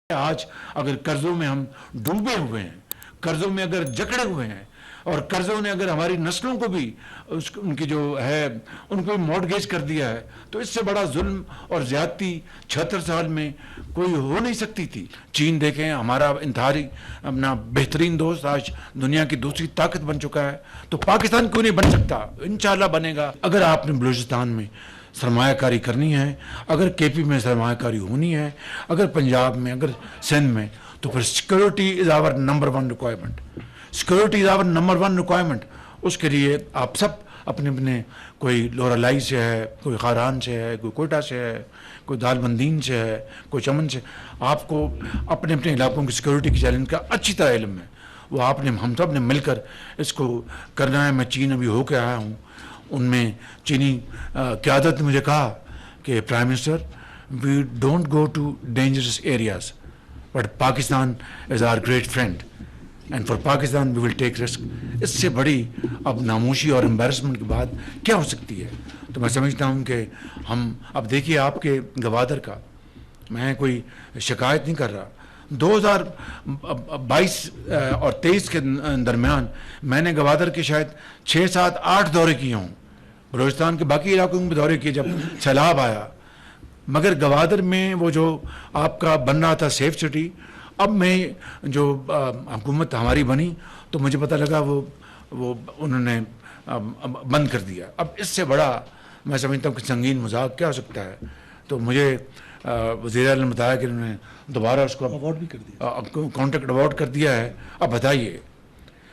آج اگر قرضوں میں ہم ڈوبے ہوئے ہیں، قرضوں میں اگر جکڑے ہوئے ہیں اور قرضوں نے اگر ہماری نسلوں کو بھی ان کی جو ہے ان کو بھی مورٹگیج کر دیا ہے، تو اس سے بڑا ظلم اور زیادتی 76 سال میں کوئی ہو نہیں سکتی تھی۔ چین دیکھیں، ہمارا انتہائی اپنا بہترین دوست آج دنیا کی دوسری طاقت بن چکا ہے، تو پاکستان کیوں نہیں بن سکتا؟ انشاءاللہ بنے گا۔ اگر آپ نے بلوچستان میں سرمایہ کاری کرنی ہے، اگر کے پی میں سرمایہ کاری ہونی ہے، اگر پنجاب میں، اگر سندھ میں، تو پھر security is our number 1 requirement. Security is our number 1 requirement. اس کے لیے آپ سب اپنے اپنے، کوئی لورالائی سے ہے، کوئی خاران سے ہے، کوئی کوئٹہ سے ہے، کوئی دال بندین سے ہے، کوئی چمن سے، آپ کو اپنے اپنے علاقوں کی سیکورٹی کی چیلنج کا اچھی طرح علم ہے۔ وہ ہم سب نے مل کر اس کو کرنا ہے۔ میں چین ابھی ہو کے آیا ہوں، ان میں چینی قیادت نے مجھے کہا کہ prime minister, we don't go to dangerous areas but Pakistan is our great friend and for Pakistan we will take risk. اس سے بڑی اب ناموشی اور امبیرسمنٹ کی بات کیا ہو سکتی ہے؟ تو میں سمجھتا ہوں کہ ہم اب دیکھیے آپ کے گوادر کا، میں کوئی شکایت نہیں کر رہا، 2022 اور 23 کے درمیان میں نے گوادر کے شاید 6 7 8 دورے کیے ہوں، بلوچستان کے باقی علاقوں میں دورے کیے جب سیلاب آیا، مگر گوادر میں وہ جو آپ کا بن رہا تھا سیف سٹی، اب میں جو حکومت ہماری بنی تو مجھے پتہ لگا وہ انہوں نے بند کر دیا۔ اب اس سے بڑا میں سمجھتا ہوں کہ سنگین مذاق کیا ہو سکتا ہے؟ تو مجھے وزیر اعلیٰ نے بتایا کہ انہوں نے دوبارہ اس کو ایوارڈ بھی کر دیا، کانٹریکٹ ایوارڈ کر دیا ہے۔ اب بتائیے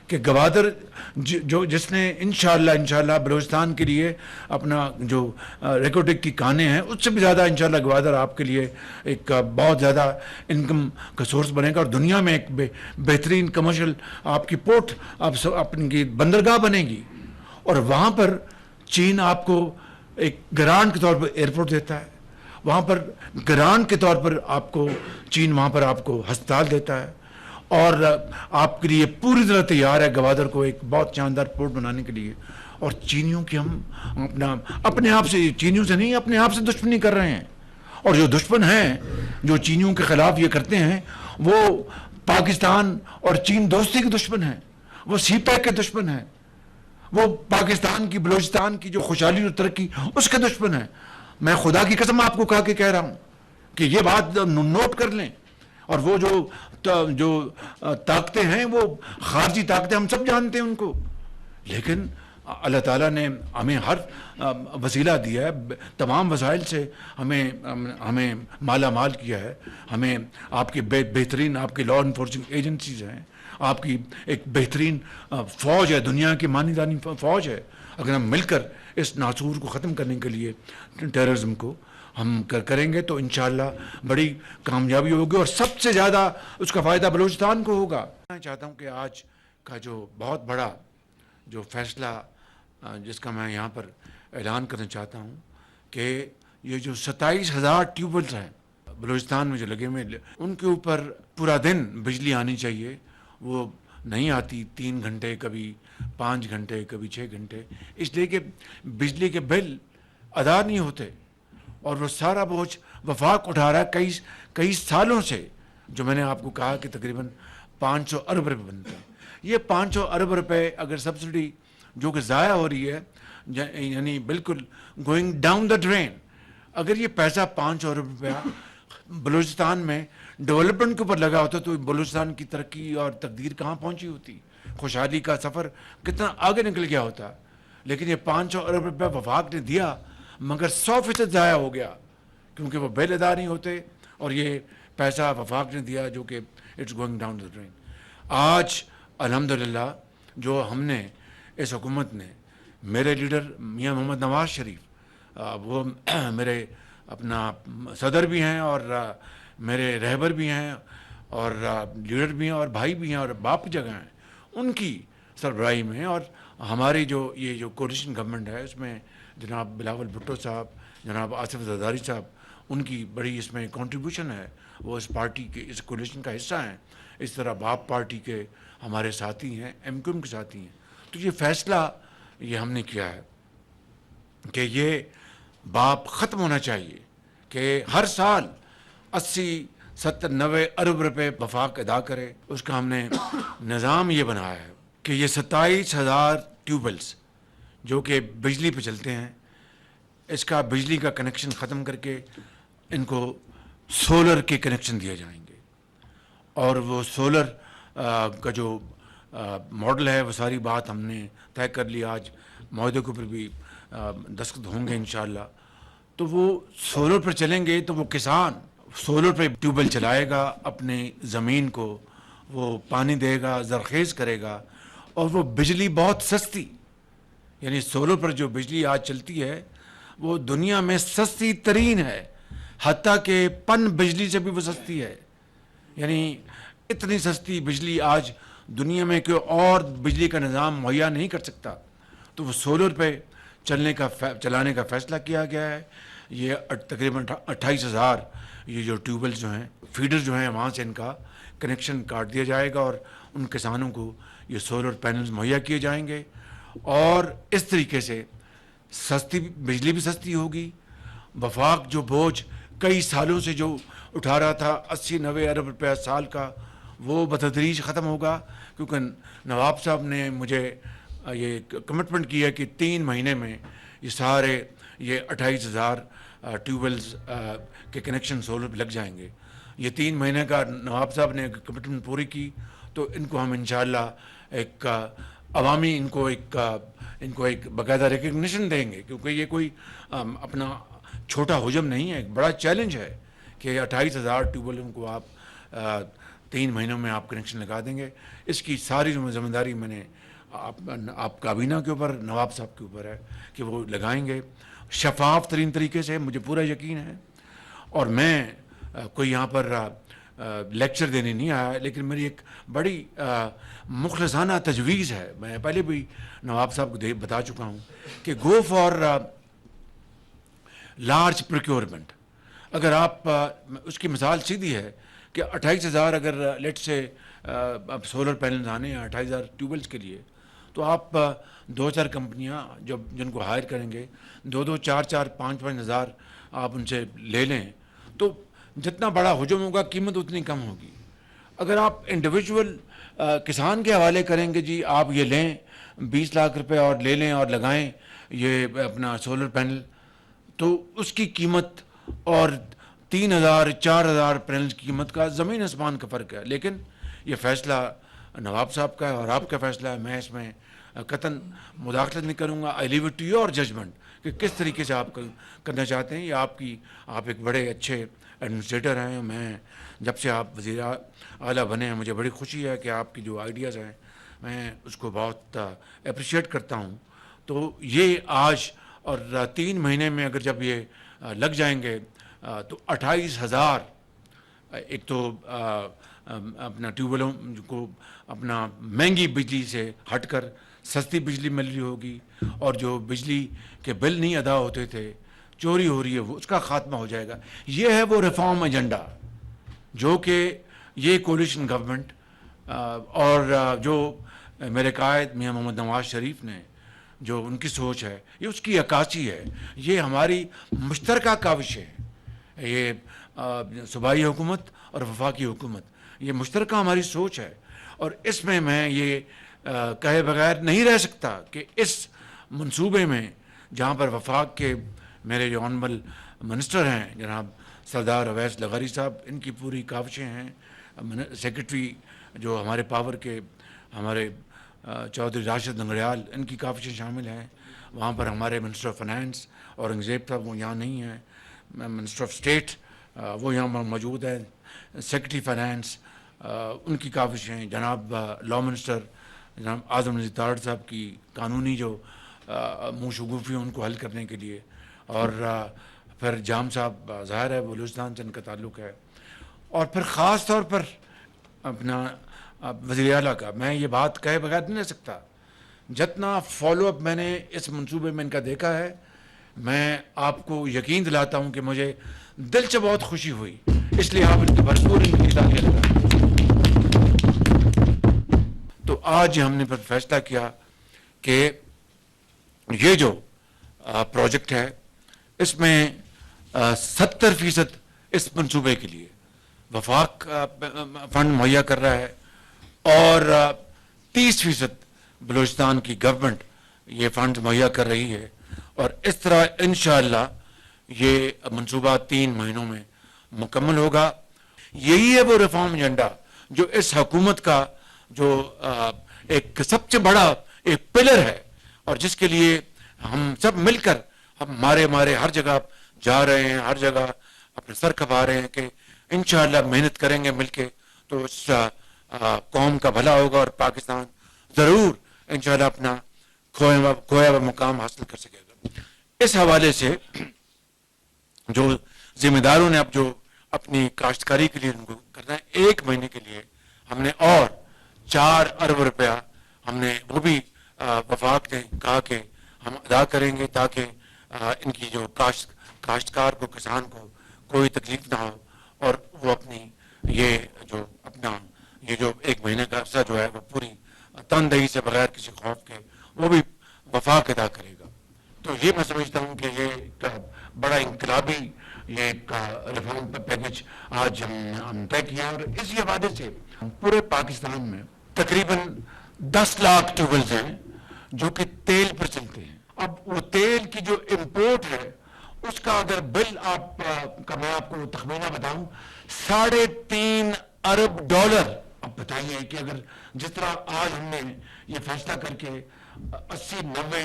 کہ گوادر جو جس نے انشاءاللہ بلوچستان کے لیے اپنا جو ریکارڈنگ کی کانیں ہیں، اس سے بھی زیادہ انشاءاللہ گوادر آپ کے لیے ایک بہت زیادہ انکم کا سورس بنے گا، اور دنیا میں ایک بہترین کمرشل آپ کی پورٹ، اپنی کی بندرگاہ بنے گی، اور وہاں پر چین آپ کو ایک گرانٹ کے طور پر ایئرپورٹ دیتا ہے، وہاں پر گرانٹ کے طور پر آپ کو چین وہاں پر آپ کو ہسپتال دیتا ہے، اور آپ کے لیے پوری طرح تیار ہے گوادر کو ایک بہت شاندار پورٹ بنانے کے لیے۔ اور چینیوں کی ہم اپنے آپ سے، چینیوں سے نہیں، اپنے آپ سے دشمنی کر رہے ہیں، اور جو دشمن ہیں جو چینیوں کے خلاف یہ کرتے ہیں، وہ پاکستان اور چین دوستی کے دشمن ہیں، وہ سی پیک کے دشمن ہیں، وہ پاکستان کی بلوچستان کی جو خوشحالی اور ترقی اس کے دشمن ہیں۔ میں خدا کی قسم آپ کو کہا کہ کہہ رہا ہوں کہ یہ بات نوٹ کر لیں۔ اور وہ جو طاقتیں ہیں، وہ خارجی طاقتیں، ہم سب جانتے ہیں ان کو، لیکن اللہ تعالیٰ نے ہمیں ہر وسیلہ دیا ہے، تمام وسائل سے ہمیں مالا مال کیا ہے۔ ہمیں آپ کی بہترین آپ کی لا انفورسنگ ایجنسیز ہیں، آپ کی ایک بہترین فوج ہے، دنیا کی مانی دانی فوج ہے۔ اگر ہم مل کر اس ناسور کو ختم کرنے کے لیے، ٹیررزم کو ہم کریں گے، تو انشاءاللہ بڑی کامیابی ہوگی، اور سب سے زیادہ اس کا فائدہ بلوچستان کو ہوگا۔ میں چاہتا ہوں کہ آج کا جو بہت بڑا جو فیصلہ جس کا میں یہاں پر اعلان کرنا چاہتا ہوں، کہ یہ جو 27,000 ٹیوب ویلز ہیں بلوچستان میں جو لگے ہوئے، ان کے اوپر پورا دن بجلی آنی چاہیے، وہ نہیں آتی، 3 گھنٹے، کبھی 5 گھنٹے، کبھی 6 گھنٹے، اس لیے کہ بجلی کے بل ادا نہیں ہوتے، اور وہ سارا بوجھ وفاق اٹھا رہا ہے کئی سالوں سے، جو میں نے آپ کو کہا کہ تقریباً 500 ارب روپے بنتے ہیں۔ یہ 500 ارب روپے اگر سبسڈی جو کہ ضائع ہو رہی ہے، یعنی بالکل گوئنگ ڈاؤن دا ڈرین، اگر یہ پیسہ 500 ارب روپیہ بلوچستان میں ڈیولپمنٹ کے اوپر لگا ہوتا تو بلوچستان کی ترقی اور تقدیر کہاں پہنچی ہوتی، خوشحالی کا سفر کتنا آگے نکل گیا ہوتا۔ لیکن یہ 500 ارب روپیہ وفاق نے دیا، مگر 100% ضائع ہو گیا، کیونکہ وہ بل ادا نہیں ہوتے، اور یہ پیسہ وفاق نے دیا جو کہ it's going down the drain. آج الحمدللہ جو ہم نے اس حکومت نے، میرے لیڈر میاں محمد نواز شریف، وہ میرے اپنا صدر بھی ہیں، اور میرے رہبر بھی ہیں، اور لیڈر بھی ہیں، اور بھائی بھی ہیں، اور باپ کی جگہ ہیں، ان کی سربراہی میں، اور ہماری جو یہ جو کولیشن گورنمنٹ ہے، اس میں جناب بلاول بھٹو صاحب، جناب آصف زرداری صاحب، ان کی بڑی اس میں کنٹریبیوشن ہے، وہ اس پارٹی کے اس کولیشن کا حصہ ہیں۔ اس طرح باپ پارٹی کے ہمارے ساتھی ہیں، ایم کیو ایم کے ساتھی ہیں۔ تو یہ فیصلہ یہ ہم نے کیا ہے کہ یہ باپ ختم ہونا چاہیے، کہ ہر سال 80 70-90 ارب रुपए वफाक अदा करे। उसका हमने निज़ाम ये बनाया है कि ये 27,000 ट्यूबवेल्स जो कि बिजली पे चलते हैं, इसका बिजली का कनेक्शन ख़त्म करके इनको सोलर के कनेक्शन दिए जाएंगे। और वो सोलर का जो मॉडल है, वो सारी बात हमने तय कर ली। आज माहदे के ऊपर भी दस्तखत होंगे इंशाअल्लाह। तो वो सोलर पर चलेंगे तो वो किसान सोलर पे ट्यूबवेल चलाएगा, अपने ज़मीन को वो पानी देगा, ज़रखेज़ करेगा, और वो बिजली बहुत सस्ती, यानी सोलर पर जो बिजली आज चलती है वो दुनिया में सस्ती तरीन है, हत्ता कि पन बिजली से भी वो सस्ती है। यानी इतनी सस्ती बिजली आज दुनिया में कोई और बिजली का निज़ाम मुहैया नहीं कर सकता। तो वो सोलर पे चलाने का फ़ैसला किया गया है। ये तकरीबन 28,000 ये जो ट्यूबवेल्स जो हैं, फीडर जो हैं, वहाँ से इनका कनेक्शन काट दिया जाएगा और उन किसानों को ये सोलर पैनल्स मुहैया किए जाएंगे। और इस तरीके से सस्ती बिजली भी सस्ती होगी। वफाक जो बोझ कई सालों से जो उठा रहा था 80-90 अरब रुपया साल का, वो बतदरीज ख़त्म होगा, क्योंकि नवाब साहब ने मुझे ये कमिटमेंट किया कि 3 महीने में ये सारे ये 28,000 ट्यूबवेल्स के कनेक्शन सोलर पे लग जाएंगे। ये 3 महीने का नवाब साहब ने कमिटमेंट पूरी की, तो इनको हम इंशाअल्लाह एक अवामी इनको एक बाकायदा रिकग्निशन देंगे, क्योंकि ये कोई अपना छोटा हुजम नहीं है, एक बड़ा चैलेंज है कि 28,000 ट्यूबवेलों को आप 3 महीनों में आप कनेक्शन लगा देंगे। इसकी सारी जिम्मेदारी मैंने आप काबीना के ऊपर, नवाब साहब के ऊपर है कि वो लगाएंगे शफाफ तरीन तरीके से, मुझे पूरा यकीन है। और मैं कोई यहाँ पर लेक्चर देने नहीं आया, लेकिन मेरी एक बड़ी मुखलसाना तजवीज़ है। मैं पहले भी नवाब साहब को बता चुका हूँ कि गो फॉर लार्ज प्रोक्योरमेंट। अगर आप उसकी मिसाल सीधी है कि 28,000 अगर लेट से अब सोलर पैनल्स आने हैं 28,000 ट्यूबवेल्स के लिए, तो आप 2-4 कंपनियां जिनको हायर करेंगे, 2-2, 4-4, 5-5 हज़ार आप उनसे ले लें, तो जितना बड़ा हुजम होगा कीमत उतनी कम होगी। अगर आप इंडिविजुअल किसान के हवाले करेंगे, जी आप ये लें 20 लाख रुपए और ले लें और लगाएं ये अपना सोलर पैनल, तो उसकी कीमत और 3,000-4,000 पैनल की कीमत का ज़मीन आसमान का फ़र्क है। लेकिन ये फ़ैसला नवाब साहब का है और आपका फ़ैसला है, मैं इसमें कतन मुदाखलत नहीं करूँगा। I leave it to your judgement कि किस तरीके से आप करना चाहते हैं। ये आप एक बड़े अच्छे एडमिनिस्ट्रेटर हैं। मैं जब से आप वज़ीर आला बने हैं, मुझे बड़ी खुशी है कि आपकी जो आइडियाज़ हैं मैं उसको बहुत अप्रिशिएट करता हूँ। तो ये आज और 3 महीने में अगर जब ये लग जाएंगे तो 28,000 एक तो अपना ट्यूबवेलों को अपना महंगी बिजली से हटकर सस्ती बिजली मिल रही होगी, और जो बिजली के बिल नहीं अदा होते थे, चोरी हो रही है, वो उसका खात्मा हो जाएगा। ये है वो रिफॉर्म एजेंडा जो कि ये कोलिशन गवर्नमेंट और जो मेरे कायद मियां मोहम्मद नवाज शरीफ ने जो उनकी सोच है, ये उसकी अक्कासी है। ये हमारी मुश्तरका काविश है। ये सूबाई हुकूमत और वफाकी हुकूमत, ये मुश्तरका हमारी सोच है। और इसमें मैं ये कहे बगैर नहीं रह सकता कि इस मंसूबे में जहाँ पर वफाक के मेरे जो ऑनरेबल मिनिस्टर हैं जनाब सरदार अवैस लगारी साहब, इनकी पूरी काविशें हैं। सेक्रेटरी जो हमारे पावर के हमारे चौधरी राशिद लंगड़ियाल, इनकी काविशें शामिल हैं। वहाँ पर हमारे मिनिस्टर ऑफ फाइनेंस औरंगज़ेब साहब, वो यहाँ नहीं हैं। मिनिस्टर ऑफ स्टेट वो यहाँ मौजूद है। सेक्रेटरी फाइनेंस उनकी काविशें, जनाब लॉ मिनिस्टर जनाब आज़म नज़ीर तारड़ साहब की कानूनी जो मुँह शगुफ़ी उनको हल करने के लिए, और फिर जाम साहब ज़ाहिर है बलूचिस्तान से इनका ताल्लुक़ है। और फिर ख़ास तौर पर अपना वज़ीर आला का, मैं ये बात कहे बगैर नहीं रह सकता। जितना फॉलोअप मैंने इस मंसूबे में इनका देखा है, मैं आपको यकीन दिलाता हूँ कि मुझे दिल से बहुत खुशी हुई। इसलिए आप इनकी भरपूर इनकी तालियां लगाएं। तो आज हमने पर फैसला किया कि ये जो प्रोजेक्ट है, इसमें 70% इस मंसूबे के लिए वफाक फंड मुहैया कर रहा है और 30% बलूचिस्तान की गवर्नमेंट ये फंड मुहैया कर रही है और इस तरह इंशाअल्लाह ये मंसूबा 3 महीनों में मुकम्मल होगा। यही है वो रिफॉर्म एजेंडा जो इस हुकूमत का जो एक सबसे बड़ा एक पिलर है और जिसके लिए हम सब मिलकर हम मारे हर जगह जा रहे हैं, हर जगह अपने सर खपा रहे हैं कि इंशाअल्लाह मेहनत करेंगे मिलके तो इस कौम का भला होगा और पाकिस्तान जरूर इंशाअल्लाह अपना खोया हुआ मुकाम हासिल कर सकेगा। इस हवाले से जो जिम्मेदारों ने अब जो अपनी काश्तकारी के लिए उनको करना है, 1 महीने के लिए हमने और 4 अरब रुपया हमने वो भी वफाक ने कहा कि हम अदा करेंगे ताकि इनकी जो काश्तकार को, किसान को कोई तकलीफ ना हो और वो अपनी ये जो अपना ये जो 1 महीने का अरसा जो है वो पूरी तनदेही से बगैर किसी खौफ के वो भी वफाक अदा करेगा। तो ये मैं समझता हूँ कि ये बड़ा इंकलाबी ये रिफॉर्म पैकेज आज हम तय किया और इसी हवाले से पूरे पाकिस्तान में तकरीबन 10 लाख ट्यूबवेल्स हैं जो कि तेल पर चलते हैं। अब वो तेल की जो इंपोर्ट है उसका अगर बिल आप का मैं आपको तखमीना बताऊं 3.5 अरब डॉलर। अब बताइए कि अगर जिस तरह आज हमने ये फैसला करके 80-90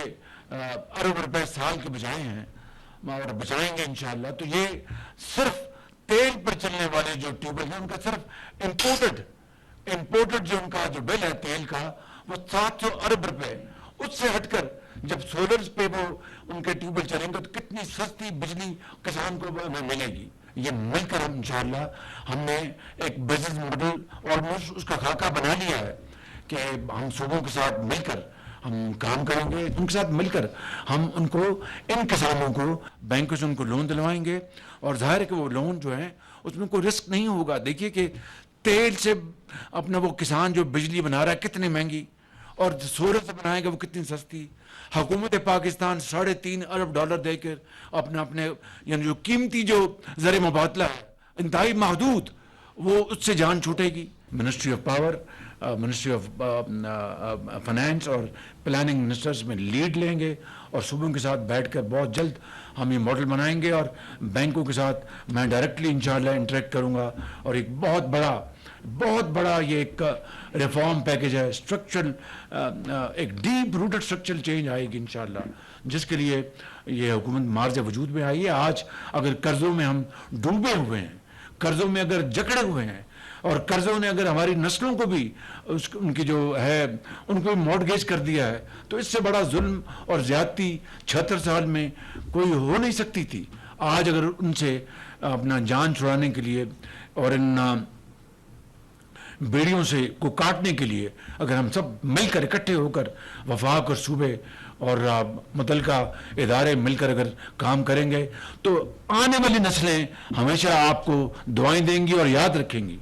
अरब रुपए साल के बचाए हैं और बचाएंगे इंशाअल्लाह, तो ये सिर्फ तेल पर चलने वाले जो ट्यूबवेल हैं उनका सिर्फ इंपोर्टेड जो उनका जो बिल है तेल का वो 700 अरब रुपए। उससे हटकर जब सोलर पे वो उनके ट्यूबवेल चलेंगे तो कितनी सस्ती बिजली किसान को मिलेगी। ये मिलकर हम इंशाअल्लाह हमने एक बिजनेस मॉडल ऑलमोस्ट उसका खाका बना लिया है कि हम सूबों के साथ मिलकर हम काम करेंगे, उनके साथ मिलकर हम उनको इन किसानों को बैंकों से उनको लोन दिलवाएंगे और जाहिर है कि वो लोन जो है उसमें कोई रिस्क नहीं होगा। देखिए कि तेल से अपना वो किसान जो बिजली बना रहा है कितनी महंगी और सोलर से बनाएगा वो कितनी सस्ती। हुकूमत पाकिस्तान 3.5 अरब डॉलर देकर अपने यानी जो कीमती जो ज़र मुबादला है इंतहाई महदूद वो उससे जान छूटेगी। Ministry of power, ministry of finance और प्लानिंग मिनिस्टर्स में लीड लेंगे और सूबों के साथ बैठकर बहुत जल्द हम ये मॉडल बनाएंगे और बैंकों के साथ मैं डायरेक्टली इंशाअल्लाह इंटरेक्ट करूंगा और एक बहुत बड़ा ये एक रिफॉर्म पैकेज है, स्ट्रक्चरल एक डीप रूटेड स्ट्रक्चरल चेंज आएगी इंशाअल्लाह, जिसके लिए ये हुकूमत मार्ज वजूद में आई है। आज अगर कर्जों में हम डूबे हुए हैं, कर्जों में अगर जकड़े हुए हैं और कर्जों ने अगर हमारी नस्लों को भी उनकी जो है उनको भी मॉर्टगेज कर दिया है तो इससे बड़ा जुल्म और ज्यादती 76 साल में कोई हो नहीं सकती थी। आज अगर उनसे अपना जान छुड़ाने के लिए और इन बेड़ियों से को काटने के लिए अगर हम सब मिलकर इकट्ठे होकर वफाक और सूबे और मुतलका इदारे मिलकर अगर काम करेंगे तो आने वाली नस्लें हमेशा आपको दुआएं देंगी और याद रखेंगी।